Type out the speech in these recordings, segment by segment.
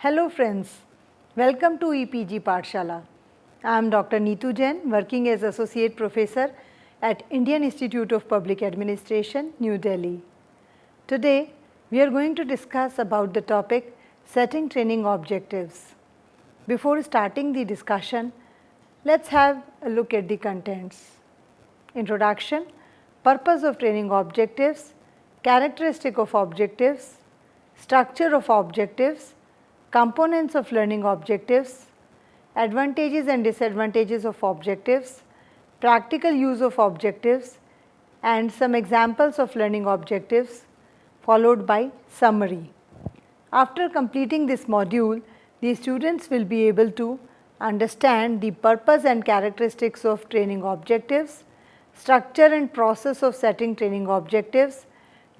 Hello friends, welcome to EPG Pathshala. I am Dr. Neetu Jain, working as Associate Professor at Indian Institute of Public Administration, New Delhi. Today, we are going to discuss about the topic setting training objectives. Before starting the discussion, let's have a look at the contents. Introduction, purpose of training objectives, characteristic of objectives, structure of objectives, components of learning objectives, advantages and disadvantages of objectives, practical use of objectives, and some examples of learning objectives, followed by summary. After completing this module, the students will be able to understand the purpose and characteristics of training objectives, structure and process of setting training objectives,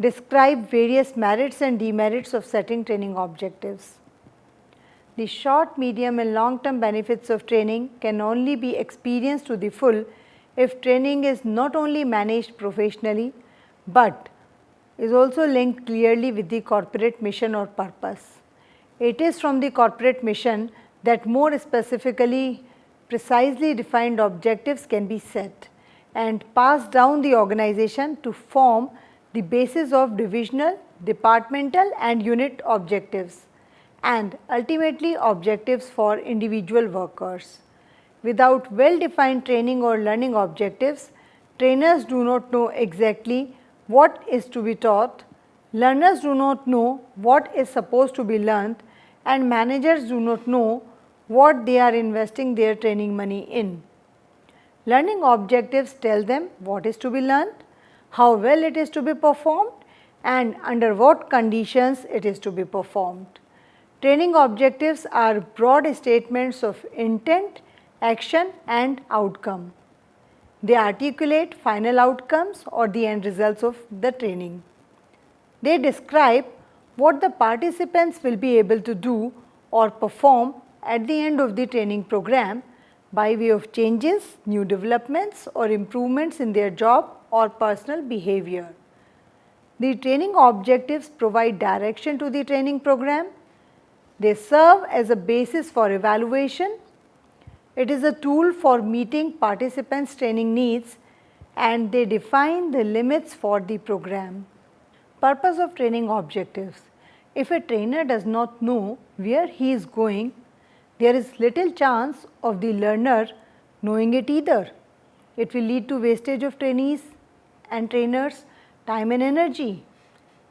describe various merits and demerits of setting training objectives. The short, medium and long term benefits of training can only be experienced to the full if training is not only managed professionally, but is also linked clearly with the corporate mission or purpose. It is from the corporate mission that more specifically, precisely defined objectives can be set and passed down the organization to form the basis of divisional, departmental and unit objectives, and ultimately objectives for individual workers. Without well-defined training or learning objectives, trainers do not know exactly what is to be taught, learners do not know what is supposed to be learned, and managers do not know what they are investing their training money in. Learning objectives tell them what is to be learned, how well it is to be performed, and under what conditions it is to be performed. Training objectives are broad statements of intent, action and outcome. They articulate final outcomes or the end results of the training. They describe what the participants will be able to do or perform at the end of the training program by way of changes, new developments or improvements in their job or personal behavior. The training objectives provide direction to the training program. They serve as a basis for evaluation. It is a tool for meeting participants' training needs, and they define the limits for the program. Purpose of training objectives. If a trainer does not know where he is going, there is little chance of the learner knowing it either. It will lead to wastage of trainees and trainers' time and energy.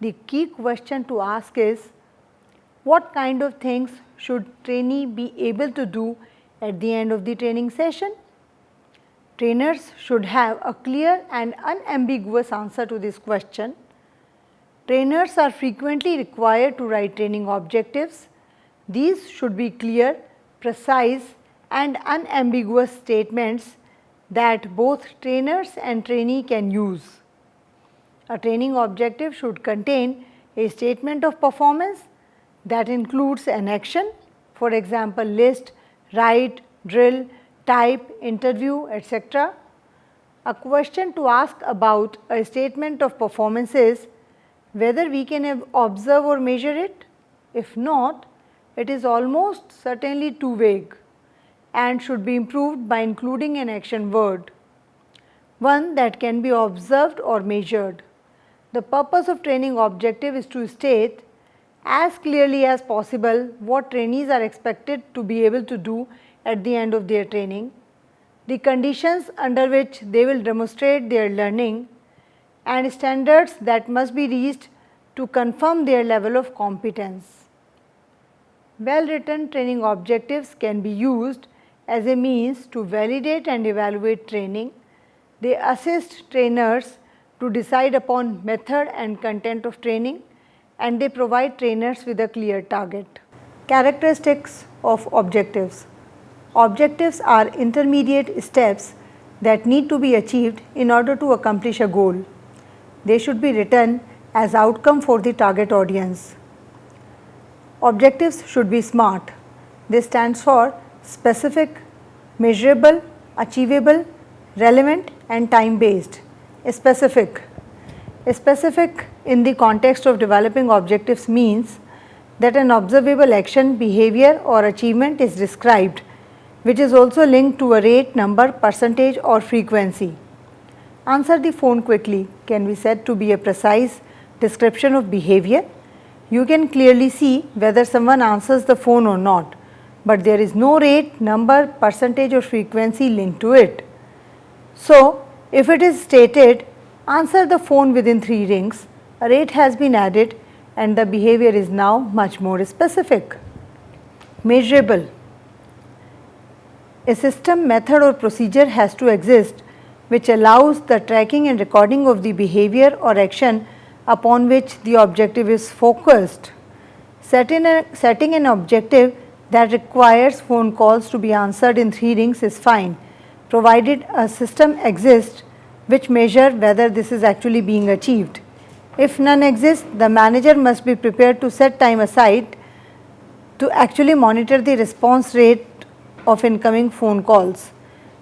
The key question to ask is, what kind of things should trainee be able to do at the end of the training session? Trainers should have a clear and unambiguous answer to this question. Trainers are frequently required to write training objectives. These should be clear, precise and unambiguous statements that both trainers and trainee can use. A training objective should contain a statement of performance that includes an action, for example, list, write, drill, type, interview, etc. A question to ask about a statement of performance is whether we can observe or measure it. If not, it is almost certainly too vague and should be improved by including an action word, one that can be observed or measured. The purpose of training objective is to state as clearly as possible what trainees are expected to be able to do at the end of their training, the conditions under which they will demonstrate their learning, and standards that must be reached to confirm their level of competence. Well-written training objectives can be used as a means to validate and evaluate training. They assist trainers to decide upon method and content of training, and they provide trainers with a clear target. Characteristics of objectives. Objectives are intermediate steps that need to be achieved in order to accomplish a goal. They should be written as outcome for the target audience. Objectives should be SMART. This stands for specific, measurable, achievable, relevant and time based. Specific. Specific in the context of developing objectives means that an observable action, behavior or achievement is described, which is also linked to a rate, number, percentage or frequency. Answer the phone quickly can be said to be a precise description of behavior. You can clearly see whether someone answers the phone or not, but there is no rate, number, percentage or frequency linked to it. So, if it is stated, answer the phone within 3 rings, a rate has been added and the behavior is now much more specific. Measurable. A system, method or procedure has to exist which allows the tracking and recording of the behavior or action upon which the objective is focused. Setting an objective that requires phone calls to be answered in 3 rings is fine, provided a system exists which measure whether this is actually being achieved. If none exists, the manager must be prepared to set time aside to actually monitor the response rate of incoming phone calls.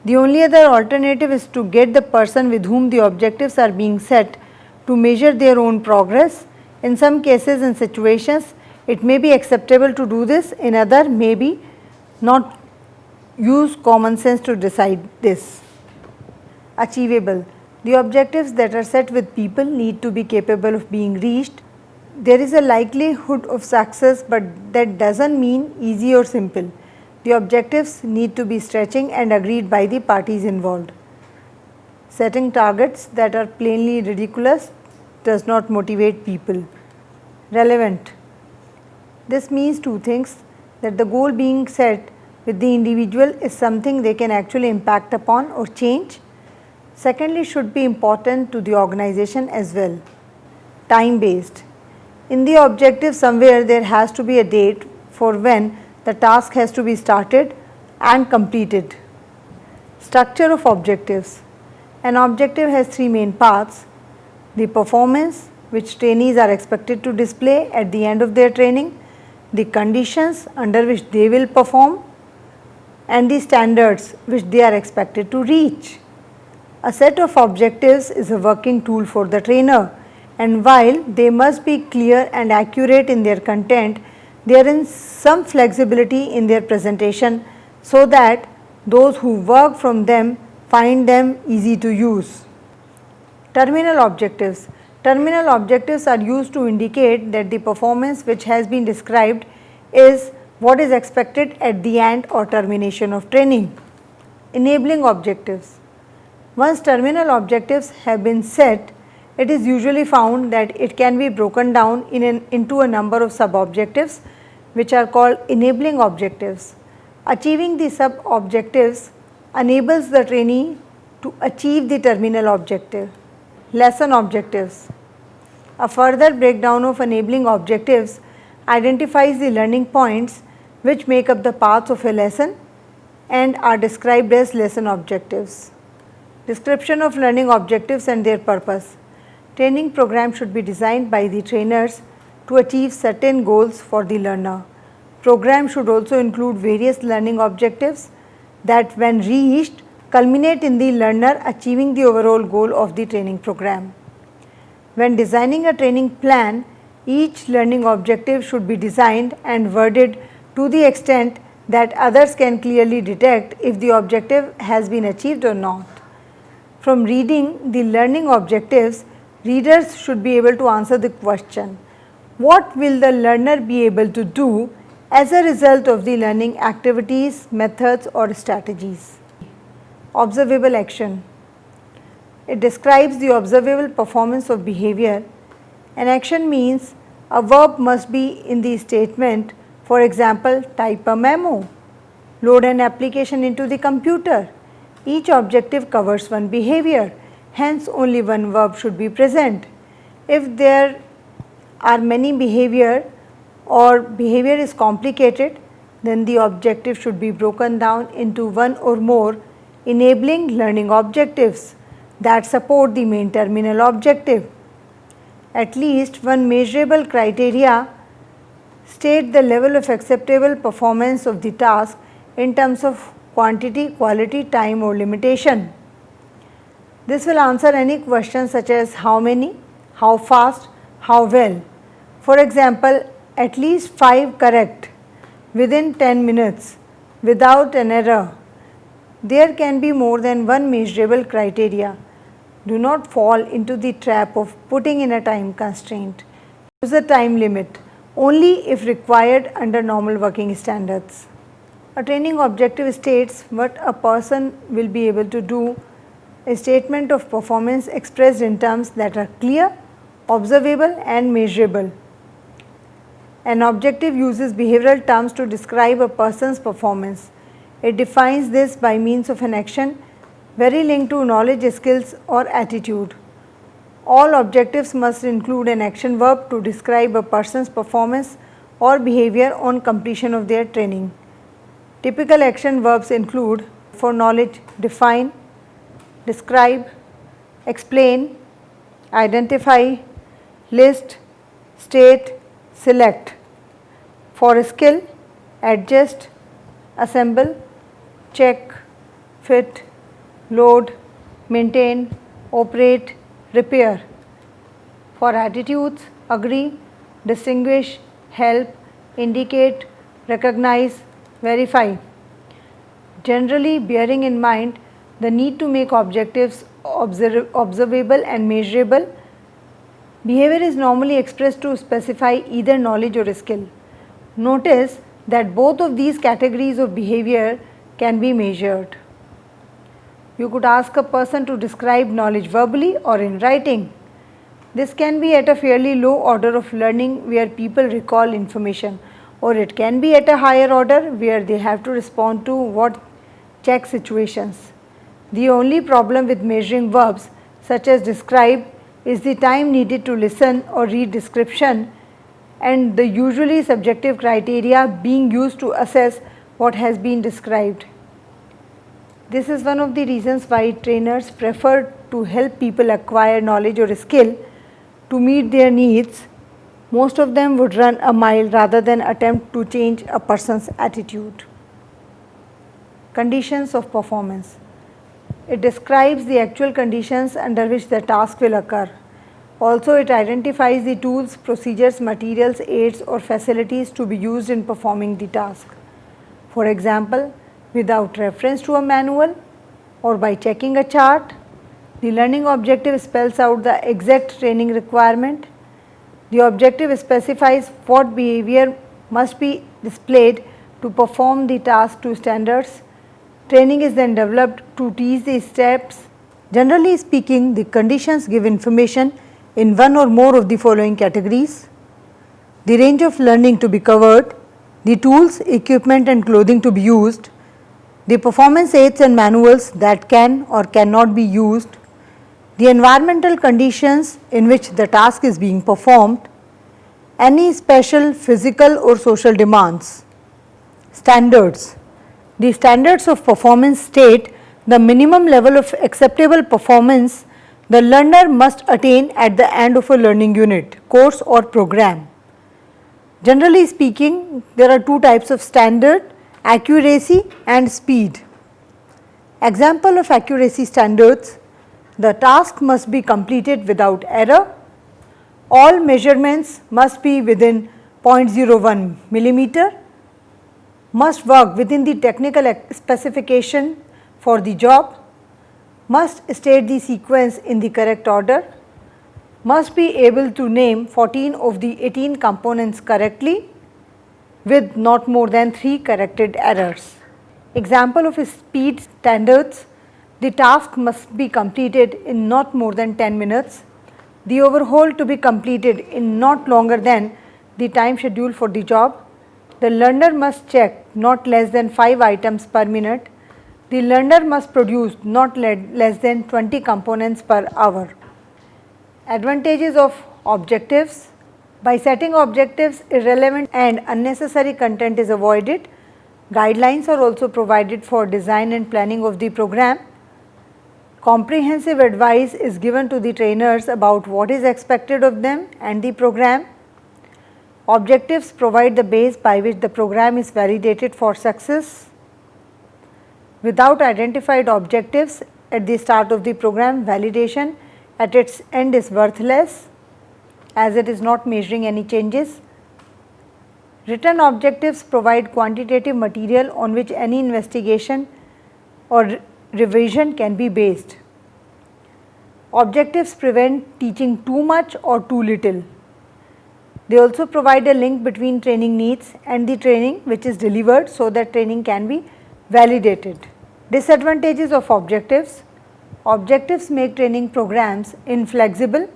The only other alternative is to get the person with whom the objectives are being set to measure their own progress. In some cases and situations, it may be acceptable to do this, in other maybe not. Use common sense to decide this. Achievable. The objectives that are set with people need to be capable of being reached. There is a likelihood of success, but that doesn't mean easy or simple. The objectives need to be stretching and agreed by the parties involved. Setting targets that are plainly ridiculous does not motivate people. Relevant. This means 2 things: that the goal being set with the individual is something they can actually impact upon or change. Secondly, should be important to the organization as well. Time based. In the objective somewhere there has to be a date for when the task has to be started and completed. Structure of objectives. An objective has 3 main parts: the performance, which trainees are expected to display at the end of their training, the conditions under which they will perform, and the standards which they are expected to reach. A set of objectives is a working tool for the trainer, and while they must be clear and accurate in their content, there is some flexibility in their presentation so that those who work from them find them easy to use. Terminal objectives. Terminal objectives are used to indicate that the performance which has been described is what is expected at the end or termination of training. Enabling objectives. Once terminal objectives have been set, it is usually found that it can be broken down into a number of sub-objectives which are called enabling objectives. Achieving the sub-objectives enables the trainee to achieve the terminal objective. Lesson objectives. A further breakdown of enabling objectives identifies the learning points which make up the paths of a lesson and are described as lesson objectives. Description of learning objectives and their purpose. Training program should be designed by the trainers to achieve certain goals for the learner. Program should also include various learning objectives that, when reached, culminate in the learner achieving the overall goal of the training program. When designing a training plan, each learning objective should be designed and worded to the extent that others can clearly detect if the objective has been achieved or not. From reading the learning objectives, readers should be able to answer the question, what will the learner be able to do as a result of the learning activities, methods or strategies? Observable action. It describes the observable performance of behavior. An action means a verb must be in the statement. For example, type a memo, load an application into the computer. Each objective covers one behavior, hence only one verb should be present. If there are many behavior or behavior is complicated, then the objective should be broken down into one or more enabling learning objectives that support the main terminal objective. At least one measurable criteria state the level of acceptable performance of the task in terms of quantity, quality, time or limitation. This will answer any question such as how many, how fast, how well. For example, at least 5 correct within 10 minutes without an error, there can be more than one measurable criteria. Do not fall into the trap of putting in a time constraint. Use a time limit only if required under normal working standards. A training objective states what a person will be able to do, a statement of performance expressed in terms that are clear, observable and measurable. An objective uses behavioral terms to describe a person's performance. It defines this by means of an action very linked to knowledge, skills or attitude. All objectives must include an action verb to describe a person's performance or behavior on completion of their training. Typical action verbs include for knowledge, define, describe, explain, identify, list, state, select. For skill, adjust, assemble, check, fit, load, maintain, operate, repair. For attitudes, agree, distinguish, help, indicate, recognize, verify. Generally bearing in mind the need to make objectives observable and measurable, behavior is normally expressed to specify either knowledge or skill. Notice that both of these categories of behavior can be measured. You could ask a person to describe knowledge verbally or in writing. This can be at a fairly low order of learning where people recall information, or it can be at a higher order where they have to respond to what check situations. The only problem with measuring verbs such as describe is the time needed to listen or read description and the usually subjective criteria being used to assess what has been described. This is one of the reasons why trainers prefer to help people acquire knowledge or skill to meet their needs. Most of them would run a mile rather than attempt to change a person's attitude. Conditions of performance. It describes the actual conditions under which the task will occur. Also, it identifies the tools, procedures, materials, aids or facilities to be used in performing the task. For example, without reference to a manual or by checking a chart, the learning objective spells out the exact training requirement. The objective specifies what behavior must be displayed to perform the task to standards. Training is then developed to teach the steps. Generally speaking, the conditions give information in one or more of the following categories: the range of learning to be covered, the tools, equipment and clothing to be used, the performance aids and manuals that can or cannot be used, the environmental conditions in which the task is being performed, any special physical or social demands. Standards. The standards of performance state the minimum level of acceptable performance the learner must attain at the end of a learning unit, course or program. Generally speaking, there are two types of standard: accuracy and speed. Example of accuracy standards: the task must be completed without error, all measurements must be within 0.01 millimeter, must work within the technical specification for the job, must state the sequence in the correct order, must be able to name 14 of the 18 components correctly with not more than 3 corrected errors. Example of speed standards: the task must be completed in not more than 10 minutes, the overhaul to be completed in not longer than the time scheduled for the job, the learner must check not less than 5 items per minute, the learner must produce not less than 20 components per hour. Advantages of objectives: by setting objectives, irrelevant and unnecessary content is avoided. Guidelines are also provided for design and planning of the program. Comprehensive advice is given to the trainers about what is expected of them and the program. Objectives provide the base by which the program is validated for success. Without identified objectives at the start of the program, validation at its end is worthless as it is not measuring any changes. Written objectives provide quantitative material on which any investigation or revision can be based. Objectives prevent teaching too much or too little. They also provide a link between training needs and the training which is delivered so that training can be validated. Disadvantages of objectives. Objectives make training programs inflexible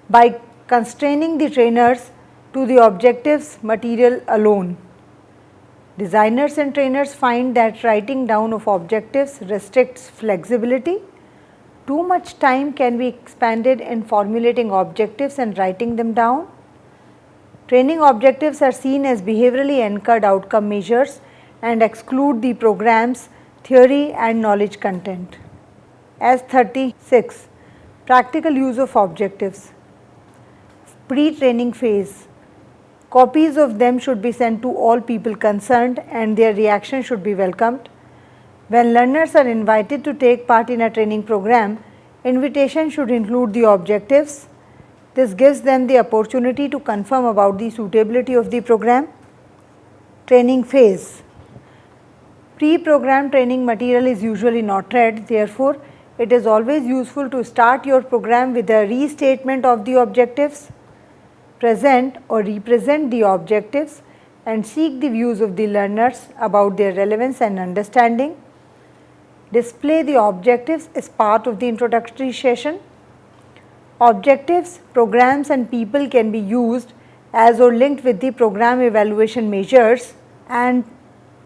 by constraining the trainers to the objectives material alone. Designers and trainers find that writing down of objectives restricts flexibility. Too much time can be expended in formulating objectives and writing them down. Training objectives are seen as behaviorally anchored outcome measures and exclude the program's theory and knowledge content. As 36, practical use of objectives. Pre-training phase. Copies of them should be sent to all people concerned and their reaction should be welcomed. When learners are invited to take part in a training program, invitation should include the objectives. This gives them the opportunity to confirm about the suitability of the program. Training phase. Pre-program training material is usually not read, therefore, it is always useful to start your program with a restatement of the objectives, present or represent the objectives and seek the views of the learners about their relevance and understanding. Display the objectives as part of the introductory session. Objectives, programs and people can be used as or linked with the program evaluation measures, and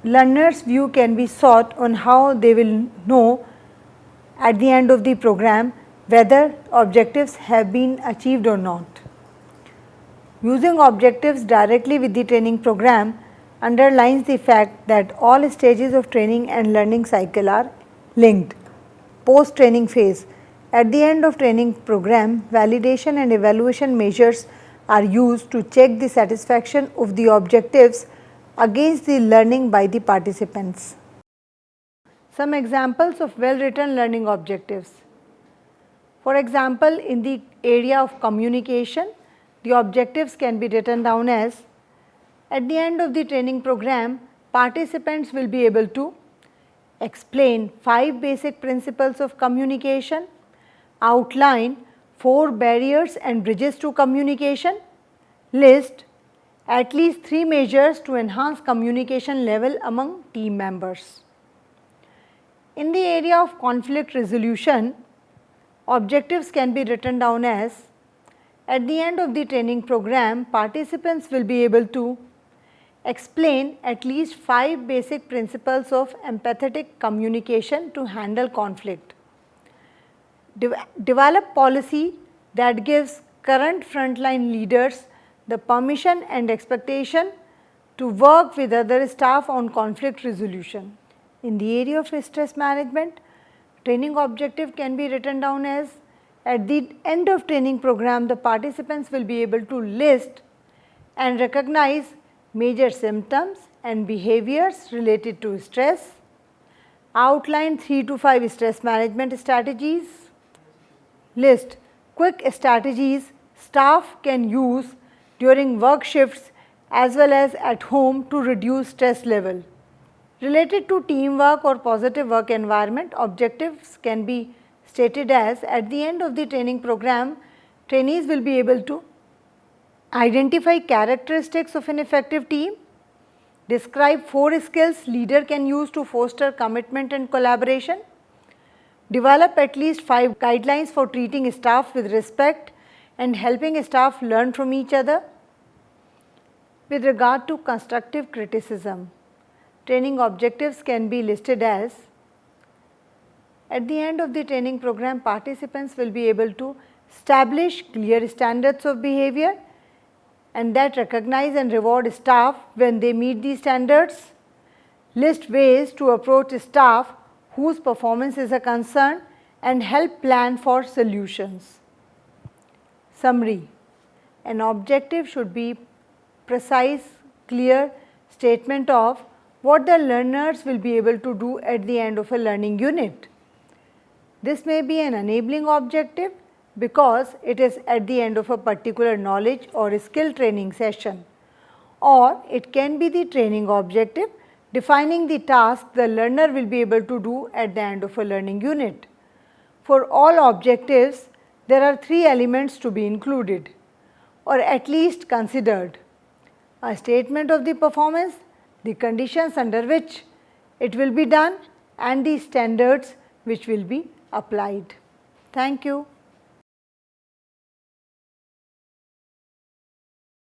learners' view can be sought on how they will know at the end of the program whether objectives have been achieved or not. Using objectives directly with the training program underlines the fact that all stages of training and learning cycle are linked. Post-training phase. At the end of training program, validation and evaluation measures are used to check the satisfaction of the objectives against the learning by the participants. Some examples of well-written learning objectives. For example, in the area of communication, the objectives can be written down as: at the end of the training program, participants will be able to explain 5 basic principles of communication, outline 4 barriers and bridges to communication, list at least 3 measures to enhance communication level among team members. In the area of conflict resolution, objectives can be written down as: at the end of the training program, participants will be able to explain at least 5 basic principles of empathetic communication to handle conflict. Develop policy that gives current frontline leaders the permission and expectation to work with other staff on conflict resolution. In the area of stress management, training objective can be written down as: at the end of training program, the participants will be able to list and recognize major symptoms and behaviors related to stress, outline 3 to 5 stress management strategies, list quick strategies staff can use during work shifts as well as at home to reduce stress level. Related to teamwork or positive work environment, objectives can be stated as: at the end of the training program, trainees will be able to identify characteristics of an effective team, describe 4 skills leader can use to foster commitment and collaboration, develop at least 5 guidelines for treating staff with respect and helping staff learn from each other. With regard to constructive criticism, training objectives can be listed as: at the end of the training program, participants will be able to establish clear standards of behavior and that recognize and reward staff when they meet these standards, list ways to approach staff whose performance is a concern and help plan for solutions. Summary: an objective should be precise, clear statement of what the learners will be able to do at the end of a learning unit. This may be an enabling objective because it is at the end of a particular knowledge or skill training session, or it can be the training objective defining the task the learner will be able to do at the end of a learning unit. For all objectives, there are 3 elements to be included or at least considered: a statement of the performance, the conditions under which it will be done, and the standards which will be applied. Thank you.